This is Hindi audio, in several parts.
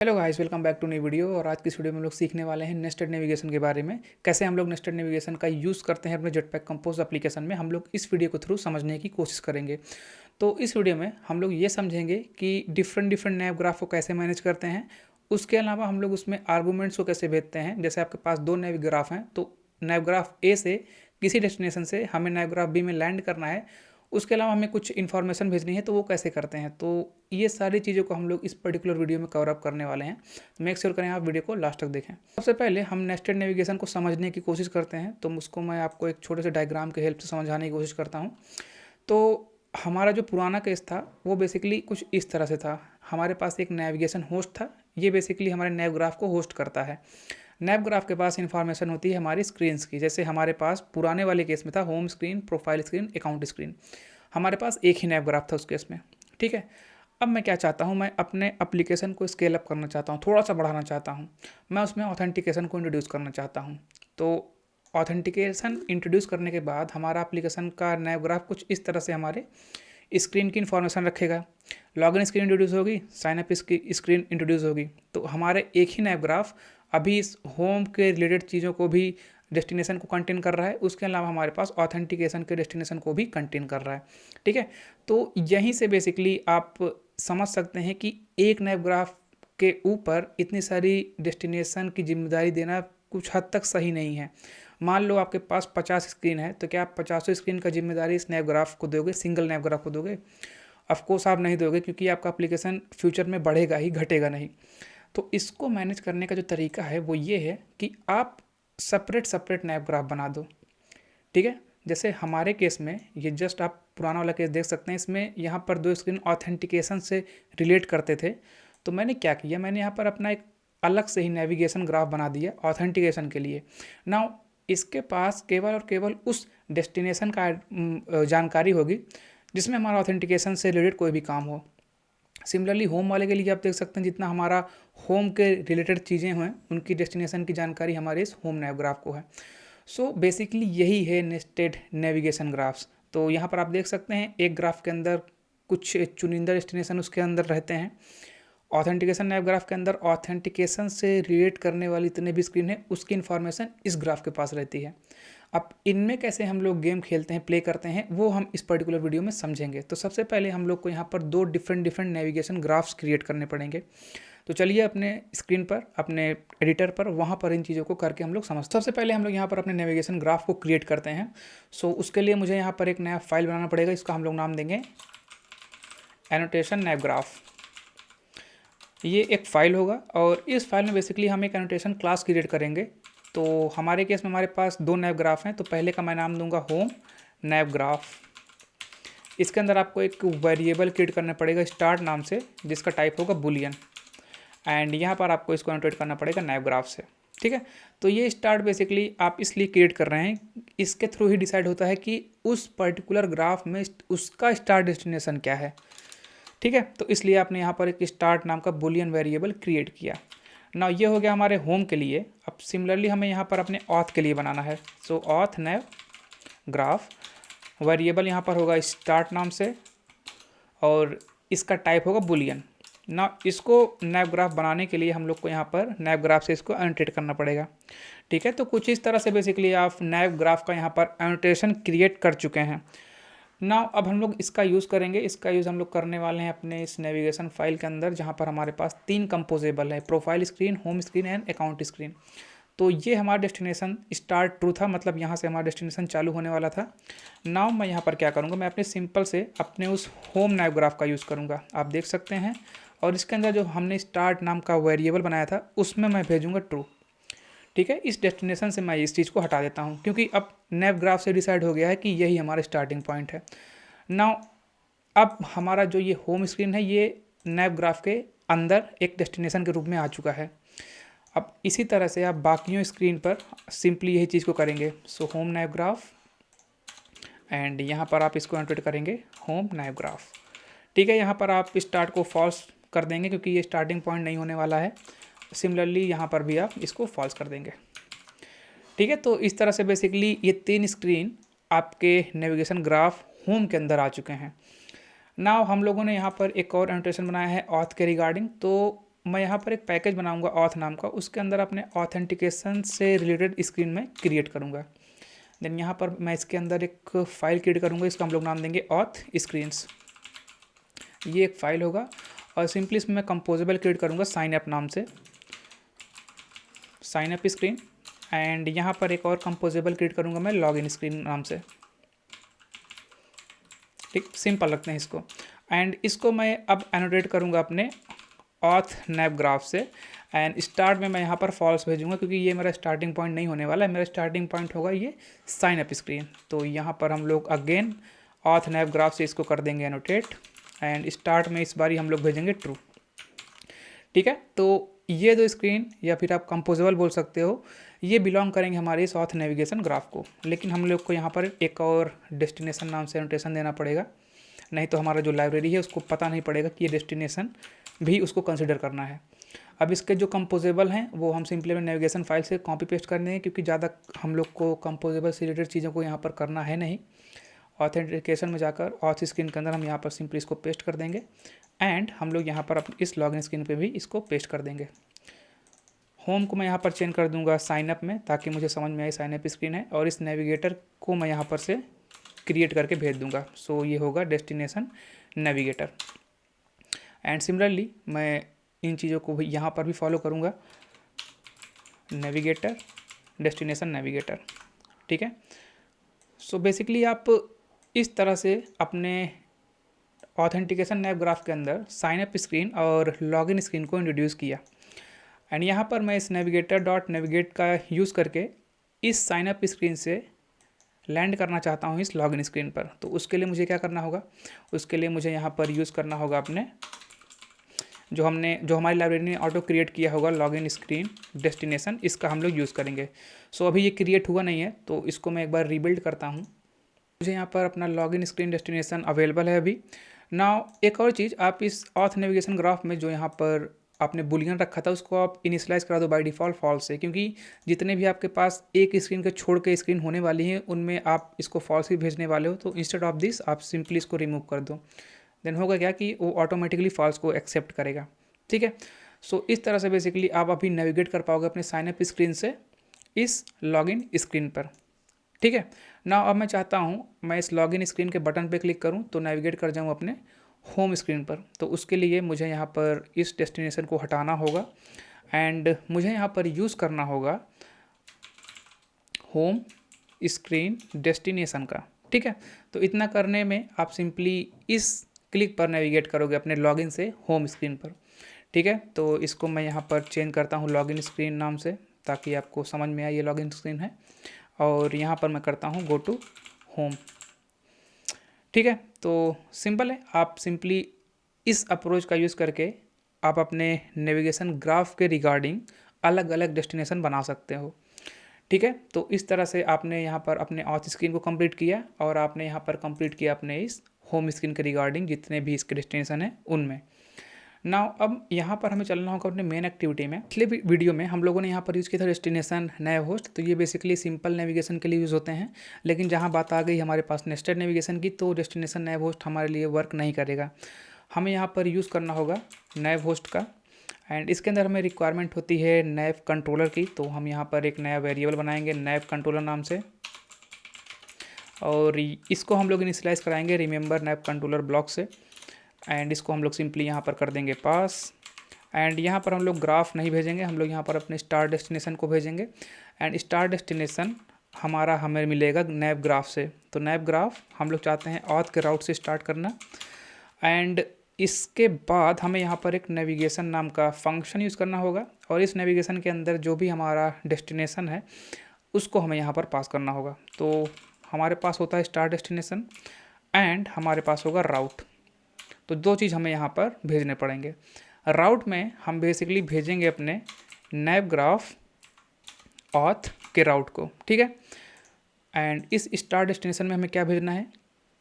Hello guys, welcome back to new video. और आज की इस वीडियो में हम लोग सीखने वाले हैं नेस्टेड नेविगेशन के बारे में। कैसे हम लोग नेस्टेड नेविगेशन का यूज़ करते हैं अपने जेटपैक कंपोज एप्लीकेशन में, हम लोग इस वीडियो के थ्रू समझने की कोशिश करेंगे। तो इस वीडियो में हम लोग ये समझेंगे कि डिफरेंट डिफरेंट नैव ग्राफ को कैसे मैनेज करते हैं। उसके अलावा हम लोग उसमें आर्गूमेंट्स को कैसे भेजते हैं। जैसे आपके पास दो नैव ग्राफ हैं, तो नैव ग्राफ ए से किसी डेस्टिनेशन से हमें नैव ग्राफ बी में लैंड करना है, उसके अलावा हमें कुछ इन्फॉर्मेशन भेजनी है, तो वो कैसे करते हैं। तो ये सारी चीज़ों को हम लोग इस पर्टिकुलर वीडियो में कवर अप करने वाले हैं। तो मेक श्योर करें आप वीडियो को लास्ट तक देखें। सबसे पहले हम नेस्टेड नेविगेशन को समझने की कोशिश करते हैं, तो उसको मैं आपको एक छोटे से डायग्राम के हेल्प से समझाने की कोशिश करता हूँ। तो हमारा जो पुराना केस था वो बेसिकली कुछ इस तरह से था। हमारे पास एक नेविगेशन होस्ट था, ये बेसिकली हमारे नैव ग्राफ को होस्ट करता है। नैव ग्राफ के पास इन्फॉर्मेशन होती है हमारी स्क्रीन्स की। जैसे हमारे पास पुराने वाले केस में था home screen, profile screen, account screen. हमारे पास एक ही नैव ग्राफ था उस केस में, ठीक है। अब मैं क्या चाहता हूँ, मैं अपने एप्लीकेशन को स्केल अप करना चाहता हूँ, थोड़ा सा बढ़ाना चाहता हूँ। मैं उसमें ऑथेंटिकेशन को इंट्रोड्यूस करना चाहता हूँ। तो ऑथेंटिकेशन इंट्रोड्यूस करने के बाद हमारा एप्लीकेशन का नैव ग्राफ कुछ इस तरह से हमारे स्क्रीन की इन्फॉर्मेशन रखेगा। लॉगिन स्क्रीन इंट्रोड्यूस होगी, साइनअप की स्क्रीन इंट्रोड्यूस होगी। तो हमारे एक ही नैव ग्राफ अभी इस होम के रिलेटेड चीज़ों को भी, डेस्टिनेशन को कंटेन कर रहा है। उसके अलावा हमारे पास ऑथेंटिकेशन के डेस्टिनेशन को भी कंटेन कर रहा है, ठीक है। तो यहीं से बेसिकली आप समझ सकते हैं कि एक नैव ग्राफ के ऊपर इतनी सारी डेस्टिनेशन की जिम्मेदारी देना कुछ हद तक सही नहीं है। मान लो आपके पास 50 स्क्रीन है, तो क्या आप 50 स्क्रीन का जिम्मेदारी इस नैव ग्राफ को दोगे, सिंगल नैव ग्राफ को दोगे? ऑफकोर्स आप नहीं दोगे, क्योंकि आपका एप्लीकेशन फ्यूचर में बढ़ेगा ही, घटेगा नहीं। तो इसको मैनेज करने का जो तरीका है वो ये है कि आप सेपरेट सेपरेट नैव ग्राफ बना दो, ठीक है। जैसे हमारे केस में ये जस्ट आप पुराना वाला केस देख सकते हैं, इसमें यहाँ पर दो स्क्रीन ऑथेंटिकेशन से रिलेट करते थे। तो मैंने क्या किया, मैंने यहाँ पर अपना एक अलग से ही नेविगेशन ग्राफ बना दिया ऑथेंटिकेशन के लिए। नाउ इसके पास केवल और केवल उस डेस्टिनेशन का जानकारी होगी जिसमें हमारा ऑथेंटिकेशन से रिलेटेड कोई भी काम हो। सिमिलरली होम वाले के लिए आप देख सकते हैं, जितना हमारा होम के रिलेटेड चीज़ें हैं उनकी डेस्टिनेशन की जानकारी हमारे इस होम नैव ग्राफ को है। सो बेसिकली यही है नेस्टेड नेविगेशन ग्राफ्स। तो यहाँ पर आप देख सकते हैं एक ग्राफ के अंदर कुछ चुनिंदा डेस्टिनेशन उसके अंदर रहते हैं। ऑथेंटिकेशन नैव ग्राफ के अंदर ऑथेंटिकेशन से रिलेट करने वाली जितने भी स्क्रीन है उसकी इन्फॉर्मेशन इस ग्राफ के पास रहती है। अब इनमें कैसे हम लोग गेम खेलते हैं, प्ले करते हैं, वो हम इस पर्टिकुलर वीडियो में समझेंगे। तो सबसे पहले हम लोग को यहाँ पर दो डिफरेंट नेविगेशन ग्राफ्स क्रिएट करने पड़ेंगे। तो चलिए अपने स्क्रीन पर, अपने एडिटर पर, वहाँ पर इन चीज़ों को करके हम लोग समझते हैं। सबसे पहले हम लोग यहाँ पर अपने नेविगेशन ग्राफ को क्रिएट करते हैं। सो उसके लिए मुझे यहाँ पर एक नया फाइल बनाना पड़ेगा। इसका हम लोग नाम देंगे एनोटेशन नैव ग्राफ। ये एक फ़ाइल होगा और इस फाइल में बेसिकली हम एक एनोटेशन क्लास क्रिएट करेंगे। तो हमारे केस में हमारे पास दो नैव ग्राफ हैं, तो पहले का मैं नाम दूंगा होम नैव ग्राफ। इसके अंदर आपको एक वेरिएबल क्रिएट करना पड़ेगा स्टार्ट नाम से, जिसका टाइप होगा बुलियन। एंड यहाँ पर आपको इसको एनोटेट करना पड़ेगा नैव ग्राफ से, ठीक है। तो ये स्टार्ट बेसिकली आप इसलिए क्रिएट कर रहे हैं, इसके थ्रू ही डिसाइड होता है कि उस पर्टिकुलर ग्राफ में उसका स्टार्ट डेस्टिनेशन क्या है, ठीक है। तो इसलिए आपने यहाँ पर एक स्टार्ट नाम का बुलियन वेरिएबल क्रिएट किया ना। ये हो गया हमारे होम के लिए। अब सिमिलरली हमें यहाँ पर अपने ऑथ के लिए बनाना है। सो ऑथ नैव ग्राफ वेरिएबल यहाँ पर होगा स्टार्ट नाम से और इसका टाइप होगा बुलियन ना। इसको नैव ग्राफ बनाने के लिए हम लोग को यहाँ पर नैव ग्राफ से इसको एनोटेट करना पड़ेगा, ठीक है। तो कुछ इस तरह से बेसिकली आप नैव ग्राफ का यहाँ पर एनोटेशन क्रिएट कर चुके हैं ना। अब हम लोग इसका यूज़ करेंगे। इसका यूज़ हम लोग करने वाले हैं अपने इस नेविगेशन फाइल के अंदर, जहाँ पर हमारे पास तीन कंपोजेबल है, profile screen, home screen and account screen. तो ये हमारा डेस्टिनेशन स्टार्ट ट्रू था, मतलब यहाँ से हमारा डेस्टिनेशन चालू होने वाला था। नाउ मैं यहाँ पर क्या करूँगा, मैं अपने सिंपल से अपने उस होम नैव ग्राफ का यूज़ करूँगा, आप देख सकते हैं। और इसके अंदर जो हमने स्टार्ट नाम का वेरिएबल बनाया था उसमें मैं भेजूँगा ट्रू, ठीक है। इस डेस्टिनेशन से मैं इस चीज़ को हटा देता हूँ, क्योंकि अब नैव ग्राफ से डिसाइड हो गया है कि यही हमारा स्टार्टिंग पॉइंट है। नाउ अब हमारा जो ये होम स्क्रीन है ये नैव ग्राफ के अंदर एक डेस्टिनेशन के रूप में आ चुका है। अब इसी तरह से आप बाकियों स्क्रीन पर सिंपली यही चीज़ को करेंगे। So home naive graph and यहाँ पर आप इसको एनोटेट करेंगे होम नैव ग्राफ, ठीक है। यहाँ पर आप स्टार्ट को फॉल्स कर देंगे क्योंकि ये स्टार्टिंग पॉइंट नहीं होने वाला है। सिमिलरली यहाँ पर भी आप इसको फॉल्स कर देंगे, ठीक है। तो इस तरह से बेसिकली ये तीन स्क्रीन आपके नेविगेशन ग्राफ होम के अंदर आ चुके हैं। नाउ हम लोगों ने यहाँ पर एक और एनोटेशन बनाया है ऑथ के रिगार्डिंग। तो मैं यहाँ पर एक पैकेज बनाऊंगा ऑथ नाम का, उसके अंदर अपने ऑथेंटिकेशन से रिलेटेड स्क्रीन में क्रिएट करूँगा। देन यहाँ पर मैं इसके अंदर एक फ़ाइल क्रिएट करूँगा, इसका हम लोग नाम देंगे ऑथ स्क्रीन्स। ये एक फ़ाइल होगा और सिंपली इसमें मैं कंपोजेबल क्रिएट करूँगा साइन अप नाम से, साइन अप स्क्रीन। एंड यहाँ पर एक और कंपोजेबल क्रिएट करूँगा मैं लॉगिन स्क्रीन नाम से। ठीक, सिंपल रखते हैं इसको। एंड इसको मैं अब एनोटेट करूँगा अपने ऑथ नैव ग्राफ से। एंड स्टार्ट में मैं यहाँ पर फॉल्स भेजूँगा क्योंकि ये मेरा स्टार्टिंग पॉइंट नहीं होने वाला है, मेरा स्टार्टिंग पॉइंट होगा ये साइन अप स्क्रीन। तो यहाँ पर हम लोग अगेन ऑथ नैव ग्राफ से इसको कर देंगे एनोटेट। एंड स्टार्ट में इस बारी हम लोग भेजेंगे ट्रू। ठीक है, तो ये दो स्क्रीन या फिर आप कंपोजेबल बोल सकते हो, ये बिलोंग करेंगे हमारे इस ऑथ नेविगेशन ग्राफ को। लेकिन हम लोग को यहाँ पर एक और डेस्टिनेशन नाम से एनोटेशन देना पड़ेगा, नहीं तो हमारा जो लाइब्रेरी है उसको पता नहीं पड़ेगा कि ये डेस्टिनेशन भी उसको कंसिडर करना है। अब इसके जो कंपोजेबल हैं वो हम सिंपली में नेविगेशन फाइल से कॉपी पेस्ट कर देंगे, क्योंकि ज़्यादा हम लोग को कंपोजेबल से रिलेटेड चीज़ों को यहाँ पर करना है नहीं। ऑथेंटिकेशन में जाकर ऑथ स्क्रीन के अंदर हम यहाँ पर सिंपली इसको पेस्ट कर देंगे। एंड हम लोग यहाँ पर अपनी इस लॉगिन स्क्रीन पे भी इसको पेस्ट कर देंगे। होम को मैं यहाँ पर चेंज कर दूंगा साइन अप में, ताकि मुझे समझ में आए साइन अप स्क्रीन है। और इस नेविगेटर को मैं यहाँ पर से क्रिएट करके भेज दूंगा। सो ये होगा डेस्टिनेशन नेविगेटर। एंड सिमिलरली मैं इन चीज़ों को भी यहाँ पर भी फॉलो करूँगा, नेविगेटर डेस्टिनेशन नेविगेटर। ठीक है, सो बेसिकली आप इस तरह से अपने ऑथेंटिकेशन नैव ग्राफ के अंदर साइन अप स्क्रीन और लॉगिन स्क्रीन को इंट्रोड्यूस किया। एंड यहाँ पर मैं इस नेविगेटर डॉट नेविगेट का यूज़ करके इस साइन अप स्क्रीन से लैंड करना चाहता हूँ इस लॉगिन स्क्रीन पर। तो उसके लिए मुझे क्या करना होगा, उसके लिए मुझे यहाँ पर यूज़ करना होगा अपने जो हमारी लाइब्रेरी ने ऑटो क्रिएट किया होगा लॉगिन स्क्रीन डेस्टिनेशन, इसका हम लोग यूज़ करेंगे। सो अभी ये क्रिएट हुआ नहीं है, तो इसको मैं एक बार रीबिल्ड करता हूँ। मुझे यहाँ पर अपना लॉगिन स्क्रीन डेस्टिनेशन अवेलेबल है अभी। नाउ एक और चीज़, आप इस ऑथ नेविगेशन ग्राफ में जो यहाँ पर आपने बुलियन रखा था उसको आप इनिशियलाइज करा दो बाय डिफ़ॉल्ट फॉल्स से, क्योंकि जितने भी आपके पास एक स्क्रीन के छोड़ के स्क्रीन होने वाली हैं उनमें आप इसको फॉल्स ही भेजने वाले हो। तो इंस्टेड ऑफ दिस आप सिंपली इसको रिमूव कर दो। देन होगा क्या कि वो ऑटोमेटिकली फॉल्स को एक्सेप्ट करेगा। ठीक है, सो इस तरह से बेसिकली आप अभी नेविगेट कर पाओगे अपने साइन अप स्क्रीन से इस लॉगिन स्क्रीन पर। ठीक है, ना अब मैं चाहता हूँ मैं इस लॉगिन स्क्रीन के बटन पे क्लिक करूँ तो नेविगेट कर जाऊँ अपने होम स्क्रीन पर। तो उसके लिए मुझे यहाँ पर इस डेस्टिनेशन को हटाना होगा एंड मुझे यहाँ पर यूज़ करना होगा होम स्क्रीन डेस्टिनेशन का। ठीक है, तो इतना करने में आप सिंपली इस क्लिक पर नेविगेट करोगे अपने लॉगिन से होम स्क्रीन पर। ठीक है, तो इसको मैं यहाँ पर चेंज करता हूँ लॉगिन स्क्रीन नाम से, ताकि आपको समझ में आए ये लॉगिन स्क्रीन है। और यहाँ पर मैं करता हूँ गो टू होम। ठीक है, तो सिंपल है, आप सिंपली इस अप्रोच का यूज़ करके आप अपने नेविगेशन ग्राफ के रिगार्डिंग अलग अलग डेस्टिनेशन बना सकते हो। ठीक है, तो इस तरह से आपने यहाँ पर अपने ऑथ स्क्रीन को कंप्लीट किया और आपने यहाँ पर कंप्लीट किया अपने इस होम स्क्रीन के रिगार्डिंग जितने भी इसके डेस्टिनेशन हैं उनमें। नाउ अब यहाँ पर हमें चलना होगा अपने मेन एक्टिविटी में। पिछले वीडियो में हम लोगों ने यहाँ पर यूज़ किया था डेस्टिनेशन नैव होस्ट, तो ये बेसिकली सिंपल नेविगेशन के लिए यूज़ होते हैं। लेकिन जहाँ बात आ गई हमारे पास नेस्टेड नेविगेशन की, तो डेस्टिनेशन नैव होस्ट हमारे लिए वर्क नहीं करेगा। हमें यहाँ पर यूज़ करना होगा नैव होस्ट का। एंड इसके अंदर हमें रिक्वायरमेंट होती है नैव कंट्रोलर की। तो हम यहाँ पर एक नया वेरिएबल बनाएंगे नैव कंट्रोलर नाम से, और इसको हम लोग इनिशियलाइज कराएंगे रिमेंबर नैव कंट्रोलर ब्लॉक से। एंड इसको हम लोग सिंपली यहाँ पर कर देंगे पास। एंड यहाँ पर हम लोग ग्राफ नहीं भेजेंगे, हम लोग यहाँ पर अपने स्टार डेस्टिनेशन को भेजेंगे। एंड स्टार डेस्टिनेशन हमें मिलेगा नैव ग्राफ से। तो नैव ग्राफ हम लोग चाहते हैं ऑथ के राउट से स्टार्ट करना। एंड इसके बाद हमें यहाँ पर एक नेविगेशन नाम का फंक्शन यूज़ करना होगा, और इस नेविगेशन के अंदर जो भी हमारा डेस्टिनेशन है उसको हमें यहाँ पर पास करना होगा। तो हमारे पास होता है स्टार डेस्टिनेशन एंड हमारे पास होगा राउट। तो दो चीज़ हमें यहाँ पर भेजने पड़ेंगे। राउट में हम बेसिकली भेजेंगे अपने नैव ग्राफ ऑथ के राउट को। ठीक है, एंड इस स्टार डेस्टिनेशन में हमें क्या भेजना है,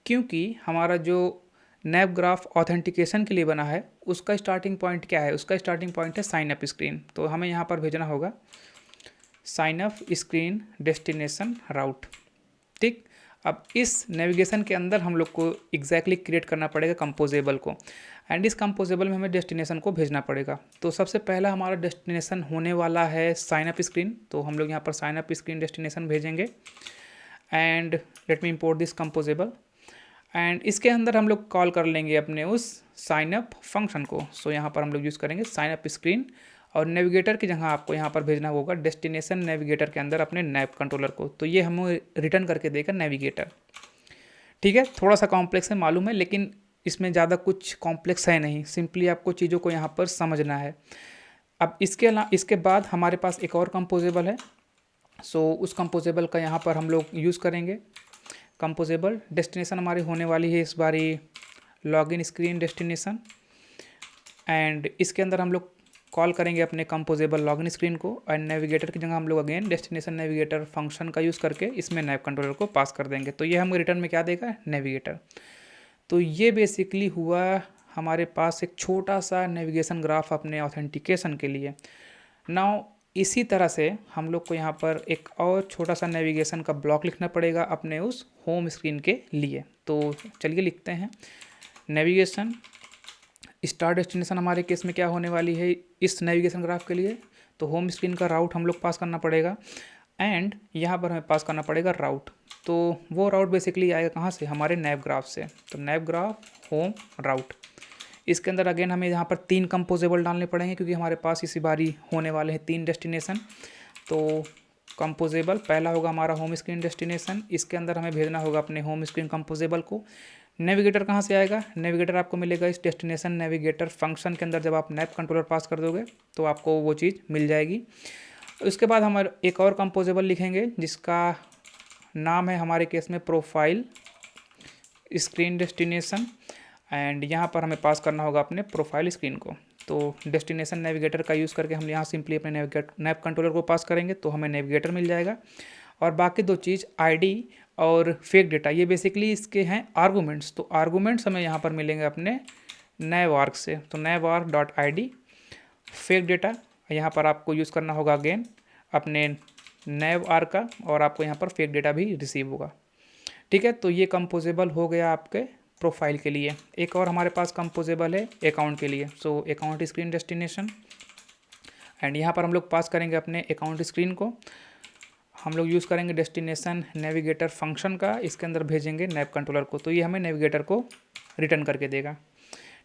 क्योंकि हमारा जो नैव ग्राफ ऑथेंटिकेशन के लिए बना है उसका स्टार्टिंग पॉइंट क्या है, उसका स्टार्टिंग पॉइंट है साइन अप स्क्रीन। तो हमें यहाँ पर भेजना होगा साइन अप स्क्रीन डेस्टिनेशन राउट। ठीक, अब इस नेविगेशन के अंदर हम लोग को एग्जैक्टली क्रिएट करना पड़ेगा कंपोजेबल को, एंड इस कंपोजेबल में हमें डेस्टिनेशन को भेजना पड़ेगा। तो सबसे पहला हमारा डेस्टिनेशन होने वाला है साइन अप स्क्रीन। तो हम लोग यहाँ पर साइन अप स्क्रीन डेस्टिनेशन भेजेंगे, and let me import this composable, and इसके अंदर हम लोग कॉल कर लेंगे अपने उस साइन अप फंक्शन को। सो यहाँ पर हम लोग यूज़ करेंगे साइन अप स्क्रीन, और नेविगेटर की जगह आपको यहाँ पर भेजना होगा डेस्टिनेशन नेविगेटर के अंदर अपने नैव कंट्रोलर को। तो ये हमें रिटर्न करके देगा नेविगेटर। ठीक है, थोड़ा सा कॉम्प्लेक्स है मालूम है, लेकिन इसमें ज़्यादा कुछ कॉम्प्लेक्स है नहीं, सिंपली आपको चीज़ों को यहाँ पर समझना है। अब इसके बाद हमारे पास एक और कंपोजेबल है। सो उस कंपोजेबल का यहाँ पर हम लोग यूज़ करेंगे। कंपोजेबल डेस्टिनेशन हमारी होने वाली है इस बारी लॉगिन स्क्रीन डेस्टिनेशन, एंड इसके अंदर हम लोग कॉल करेंगे अपने कंपोजेबल लॉगिन स्क्रीन को, एंड नेविगेटर की जगह हम लोग अगेन डेस्टिनेशन नेविगेटर फंक्शन का यूज़ करके इसमें नैव कंट्रोलर को पास कर देंगे। तो ये हमें रिटर्न में क्या देगा, नेविगेटर। तो ये बेसिकली हुआ हमारे पास एक छोटा सा नेविगेशन ग्राफ अपने ऑथेंटिकेशन के लिए। नाउ इसी तरह से हम लोग को यहाँ पर एक और छोटा सा नेविगेशन का ब्लॉक लिखना पड़ेगा अपने उस होम स्क्रीन के लिए। तो चलिए लिखते हैं नेविगेशन स्टार डेस्टिनेशन। हमारे केस में क्या होने वाली है इस नेविगेशन ग्राफ के लिए, तो होम स्क्रीन का राउट हम लोग पास करना पड़ेगा, एंड यहाँ पर हमें पास करना पड़ेगा राउट। तो वो राउट बेसिकली आएगा कहाँ से, हमारे नैव ग्राफ से। तो नैव ग्राफ होम राउट, इसके अंदर अगेन हमें यहाँ पर 3 कंपोजेबल डालने पड़ेंगे, क्योंकि हमारे पास इसी बारी होने वाले हैं 3 डेस्टिनेशन। तो कंपोजेबल पहला होगा हमारा होम स्क्रीन डेस्टिनेशन, इसके अंदर हमें भेजना होगा अपने होम स्क्रीन कंपोजेबल को। नेविगेटर कहाँ से आएगा, नेविगेटर आपको मिलेगा इस डेस्टिनेशन नेविगेटर फंक्शन के अंदर। जब आप नैव कंट्रोलर पास कर दोगे तो आपको वो चीज़ मिल जाएगी। उसके बाद हम एक और कंपोजेबल लिखेंगे जिसका नाम है हमारे केस में प्रोफाइल स्क्रीन डेस्टिनेशन, एंड यहाँ पर हमें पास करना होगा अपने प्रोफाइल स्क्रीन को। तो डेस्टिनेशन नेविगेटर का यूज़ करके हम यहाँ सिंपली अपने नैव कंट्रोलर को पास करेंगे तो हमें नेविगेटर मिल जाएगा। और बाकी 2 चीज़ आईडी और फेक डेटा, ये बेसिकली इसके हैं आर्गूमेंट्स। तो आर्गूमेंट्स हमें यहाँ पर मिलेंगे अपने नैव आर्क से। तो nav args dot I D, fake data यहाँ पर आपको यूज़ करना होगा अगेन अपने नैव आर्क का, और आपको यहाँ पर फेक डेटा भी रिसीव होगा। ठीक है, तो ये कंपोजेबल हो गया आपके प्रोफाइल के लिए। एक और हमारे पास कंपोजेबल है अकाउंट के लिए। So account screen destination, and यहाँ पर हम लोग पास करेंगे अपने अकाउंट स्क्रीन को। हम लोग यूज़ करेंगे डेस्टिनेशन नेविगेटर फंक्शन का, इसके अंदर भेजेंगे नैव कंट्रोलर को। तो ये हमें नेविगेटर को रिटर्न करके देगा।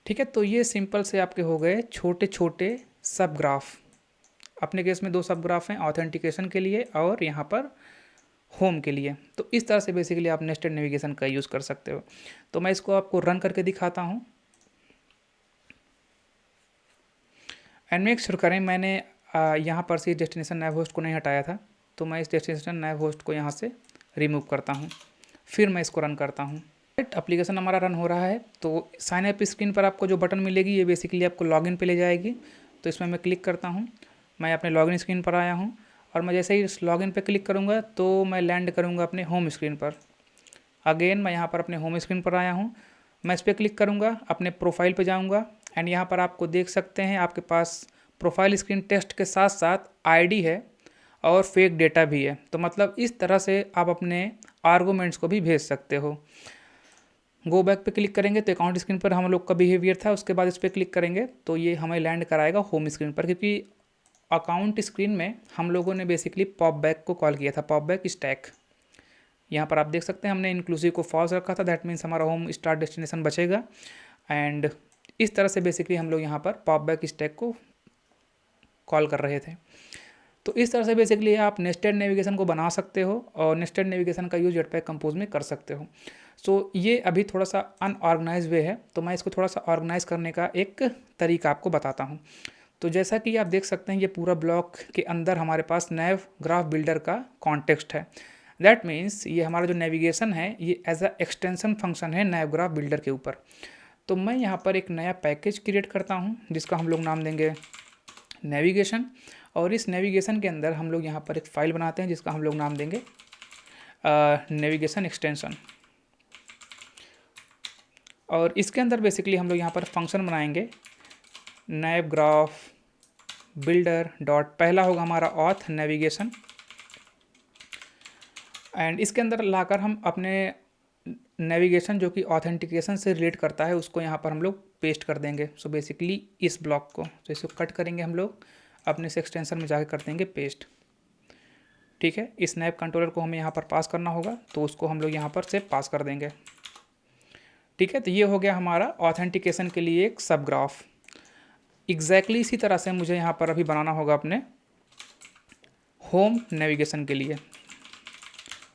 ठीक है, तो ये सिंपल से आपके हो गए छोटे छोटे सब ग्राफ। अपने केस में 2 सब ग्राफ हैं, ऑथेंटिकेशन के लिए और यहाँ पर होम के लिए। तो इस तरह से बेसिकली आप नेस्टेड नेविगेशन का यूज़ कर सकते हो। तो मैं इसको आपको रन करके दिखाता हूँ, एंड मेक श्योर करें मैंने यहाँ पर से डेस्टिनेशन नैव होस्ट को नहीं हटाया था। तो मैं इस डेस्टिनेशन नैव होस्ट को यहाँ से रिमूव करता हूँ, फिर मैं इसको रन करता हूँ। एप्लीकेशन हमारा रन हो रहा है। तो साइन अप स्क्रीन पर आपको जो बटन मिलेगी ये बेसिकली आपको लॉगिन पे ले जाएगी। तो इसमें मैं क्लिक करता हूँ, मैं अपने लॉगिन स्क्रीन पर आया हूँ, और मैं जैसे ही इस लॉगिन पे क्लिक करूँगा तो मैं लैंड करूँगा अपने होम स्क्रीन पर। अगेन मैं यहाँ पर अपने होम स्क्रीन पर आया हूँ, मैं इस पर क्लिक करूँगा, अपने प्रोफाइल पे जाऊँगा, एंड यहाँ पर आपको देख सकते हैं आपके पास प्रोफाइल स्क्रीन टेक्स्ट के साथ साथ आईडी है और फेक डेटा भी है। तो मतलब इस तरह से आप अपने आर्गूमेंट्स को भी भेज सकते हो। गो बैक पे क्लिक करेंगे तो अकाउंट स्क्रीन पर हम लोग का बिहेवियर था, उसके बाद इस पर क्लिक करेंगे तो ये हमें लैंड कराएगा होम स्क्रीन पर, क्योंकि अकाउंट स्क्रीन में हम लोगों ने बेसिकली पॉप बैक को कॉल किया था, पॉप बैक स्टैक। यहाँ पर आप देख सकते हैं हमने इंक्लूसिव को फॉल्स रखा था, दैट मीन्स हमारा होम स्टार्ट डेस्टिनेशन बचेगा। एंड इस तरह से बेसिकली हम लोग यहाँ पर पॉप बैक स्टैक को कॉल कर रहे थे। तो इस तरह से बेसिकली आप नेस्टेड नेविगेशन को बना सकते हो और नेस्टेड नेविगेशन का यूज जेटपैक कंपोज में कर सकते हो। सो ये अभी थोड़ा सा अनऑर्गेनाइज वे है, तो मैं इसको थोड़ा सा ऑर्गेनाइज करने का एक तरीका आपको बताता हूँ। तो जैसा कि आप देख सकते हैं ये पूरा ब्लॉक के अंदर हमारे पास नैव ग्राफ बिल्डर का कॉन्टेक्स्ट है। दैट मीन्स ये हमारा जो नेविगेशन है ये एज अ एक्सटेंशन फंक्शन है नैव ग्राफ बिल्डर के ऊपर। तो मैं यहाँ पर एक नया पैकेज क्रिएट करता हूँ जिसका हम लोग नाम देंगे नेविगेशन, और इस नेविगेशन के अंदर हम लोग यहाँ पर एक फ़ाइल बनाते हैं जिसका हम लोग नाम देंगे नेविगेशन एक्सटेंशन। और इसके अंदर बेसिकली हम लोग यहाँ पर फंक्शन बनाएंगे नैव ग्राफ बिल्डर डॉट, पहला होगा हमारा ऑथ नेविगेशन, एंड इसके अंदर लाकर हम अपने नेविगेशन जो कि ऑथेंटिकेशन से रिलेट करता है उसको यहाँ पर हम लोग पेस्ट कर देंगे। सो बेसिकली इस ब्लॉक को, तो इसको कट करेंगे हम लोग, अपने इस एक्सटेंशन में जाकर कर देंगे पेस्ट। ठीक है, इस स्नैप कंट्रोलर को हमें यहाँ पर पास करना होगा, तो उसको हम लोग यहाँ पर से पास कर देंगे। ठीक है, तो ये हो गया हमारा ऑथेंटिकेशन के लिए एक सब ग्राफ। एग्जैक्टली इसी तरह से मुझे यहाँ पर अभी बनाना होगा अपने होम नेविगेशन के लिए।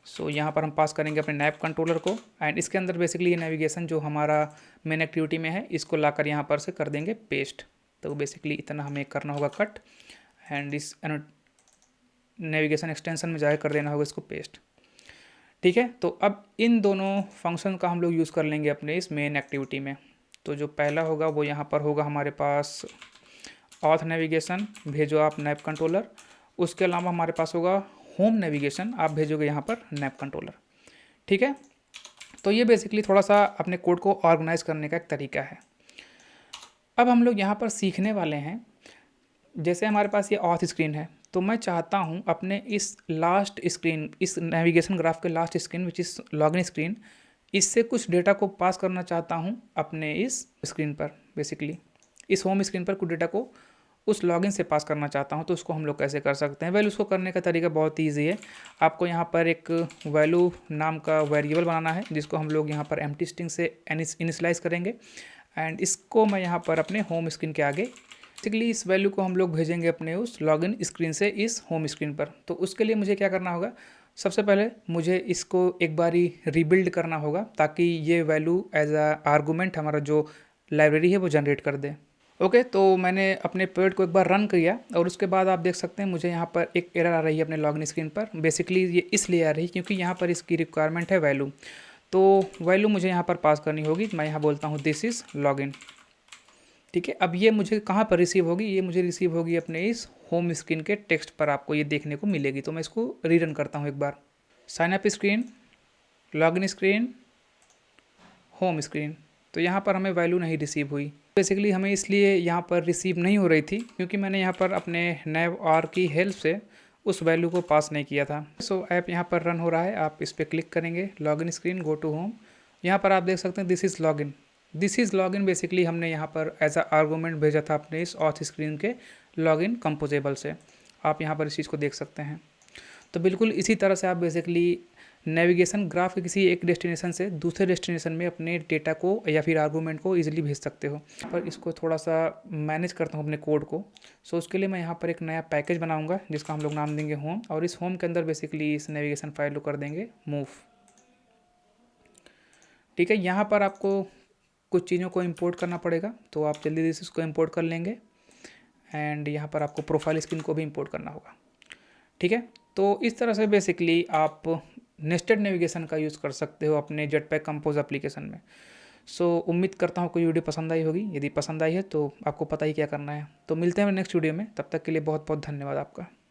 सो यहाँ पर हम पास करेंगे अपने नैप कंट्रोलर को, एंड इसके अंदर बेसिकली ये नेविगेशन जो हमारा मेन एक्टिविटी में है इसको लाकर यहाँ पर से कर देंगे पेस्ट। तो बेसिकली इतना हमें करना होगा कट, एंड इस नेविगेशन एक्सटेंशन में जाकर कर देना होगा इसको पेस्ट। ठीक है, तो अब इन दोनों फंक्शन का हम लोग यूज़ कर लेंगे अपने इस मेन एक्टिविटी में। तो जो पहला होगा वो यहाँ पर होगा हमारे पास ऑथ नेविगेशन, भेजो आप नैप कंट्रोलर। उसके अलावा हमारे पास होगा होम नेविगेशन, आप भेजोगे यहाँ पर नैप कंट्रोलर। ठीक है, तो ये बेसिकली थोड़ा सा अपने कोड को ऑर्गेनाइज करने का एक तरीका है। अब हम लोग यहाँ पर सीखने वाले हैं, जैसे हमारे पास ये ऑथ स्क्रीन है, तो मैं चाहता हूँ अपने इस लास्ट स्क्रीन, इस नेविगेशन ग्राफ के last screen which is login screen, इससे कुछ डेटा को पास करना चाहता हूँ अपने इस स्क्रीन पर। बेसिकली इस होम स्क्रीन पर कुछ डेटा को उस लॉगिन से पास करना चाहता हूँ, तो उसको हम लोग कैसे कर सकते हैं? वेल, उसको करने का तरीका बहुत ईजी है। आपको यहाँ पर एक वैल्यू नाम का वेरिएबल बनाना है, जिसको हम लोग यहाँ पर एम्प्टी स्ट्रिंग से इनिशियलाइज करेंगे, एंड इसको मैं यहाँ पर अपने होम स्क्रीन के आगे, बेसिकली इस वैल्यू को हम लोग भेजेंगे अपने उस लॉगिन स्क्रीन से इस होम स्क्रीन पर। तो उसके लिए मुझे क्या करना होगा? सबसे पहले मुझे इसको एक बारी रीबिल्ड करना होगा, ताकि ये वैल्यू एज अ आर्गूमेंट हमारा जो लाइब्रेरी है वो जनरेट कर दे। ओके, तो मैंने अपने पेड को एक बार रन किया, और उसके बाद आप देख सकते हैं मुझे यहाँ पर एक एरर आ रही है अपने लॉगिन स्क्रीन पर। बेसिकली ये इसलिए आ रही है क्योंकि यहाँ पर इसकी रिक्वायरमेंट है वैल्यू, तो वैल्यू मुझे यहाँ पर पास करनी होगी। मैं यहाँ बोलता हूँ दिस इज़ लॉगिन। ठीक है, अब ये मुझे कहाँ पर रिसीव होगी? ये मुझे रिसीव होगी अपने इस होम स्क्रीन के टेक्स्ट पर, आपको ये देखने को मिलेगी। तो मैं इसको रीरन करता हूँ एक बार। Sign up screen, login screen, home screen. तो यहाँ पर हमें वैल्यू नहीं रिसीव हुई। बेसिकली हमें इसलिए यहाँ पर रिसीव नहीं हो रही थी क्योंकि मैंने यहाँ पर अपने नैव आर की हेल्प से उस वैल्यू को पास नहीं किया था। सो ऐप यहाँ पर रन हो रहा है, आप इस पर क्लिक करेंगे, login screen, go to home. यहाँ पर आप देख सकते हैं this is login. This is login basically हमने यहाँ पर एज अ आर्गूमेंट भेजा था अपने इस ऑथ स्क्रीन के लॉगिन कंपोजेबल से। आप यहाँ पर इस चीज़ को देख सकते हैं। तो बिल्कुल इसी तरह से आप बेसिकली नेविगेशन ग्राफ के किसी एक डेस्टिनेशन से दूसरे डेस्टिनेशन में अपने डेटा को या फिर आर्गूमेंट को इजीली भेज सकते हो। पर इसको थोड़ा सा मैनेज करता हूँ अपने कोड को। सो उसके लिए मैं यहाँ पर एक नया पैकेज बनाऊँगा जिसका हम लोग नाम देंगे होम, और इस होम के अंदर बेसिकली इस नेविगेशन फाइल को कर देंगे मूव। ठीक है, यहाँ पर आपको कुछ चीज़ों को इंपोर्ट करना पड़ेगा, तो आप जल्दी से इसको इंपोर्ट कर लेंगे, एंड यहाँ पर आपको प्रोफाइल स्क्रीन को भी इंपोर्ट करना होगा। ठीक है, तो इस तरह से बेसिकली आप नेस्टेड नेविगेशन का यूज़ कर सकते हो अपने जेटपैक कंपोज एप्लीकेशन में। सो उम्मीद करता हूँ कोई वीडियो पसंद आई होगी। यदि पसंद आई है तो आपको पता ही क्या करना है। तो मिलते हैं नेक्स्ट वीडियो में, तब तक के लिए बहुत बहुत धन्यवाद आपका।